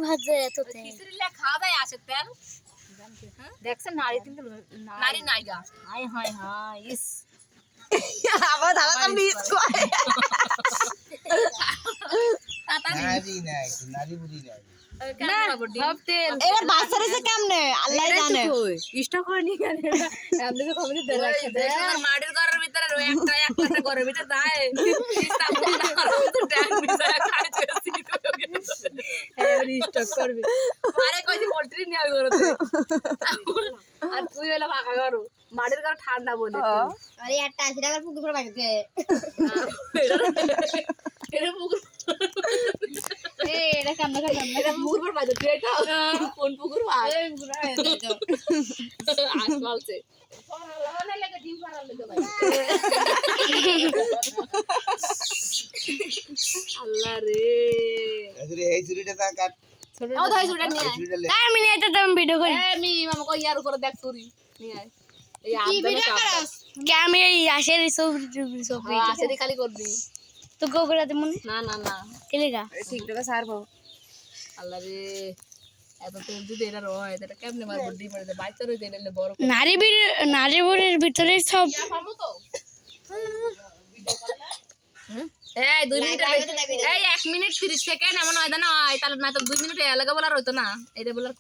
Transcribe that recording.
ভাজে এত তেল খিচুড়ি খাওয়া যায় আসে তেল দেখছেন নারী কিন্তু নারী নাইগা হাই হাই হাই ইস আবার দাদা তো মিস করে নারী নাই নারী বুড়ি নাই না সব তেল এবার বাচ্চার এসে কেমনে আল্লাহ জানে ইষ্ট করে নি কেন আপনি তো কমেন্ট দেন দেখেন মাটির ঘরের ভিতরে রয়ে একটা ঘরের ভিতরে যায় ইস্তা বুনা তো ট্যাঙ্ক ভিতরে খাইতে এবার ইষ্ট করবে আরে কই যে পোল্ট্রি নিয়ে আই করতে আর তুই হলো ফাঁকা করো মাটির ঘর ঠান্ডা বলে আরে একটা 80 টাকার পুকুর করে বানিয়েছে এটা পুকুর এটা কান্না করে এটা পুকুর পর বাজে তুই এটা কোন পুকুর ভাই আসমালছে আল্লাহ রে এই চুরিটা তা কাট ও ধই ছুটা নিয়ে আয় আমি নিয়ে তো তুমি ভিডিও করি আমি মামা কই ইয়ার উপরে দেখ চুরি নিয়ে আয় এই কি ভিডিও করছ কে আমি এই আসের সব আসে খালি করবি তো গোগরা দে মনে না না না কেলেগা ঠিক টাকা সারবো আল্লাহ রে এত তেল যদি এটা রয় এটা কেমনে মারবো ডি পড়ে যায় বাইতে রই দিলে বড় নারী বরের ভিতরে সব পাবো তো এই 2 মিনিট এই 1 মিনিট 30 সেকেন্ড এমন হয় না তাহলে না তো 2 মিনিট এলাকা বলার হইতো না এটা বলার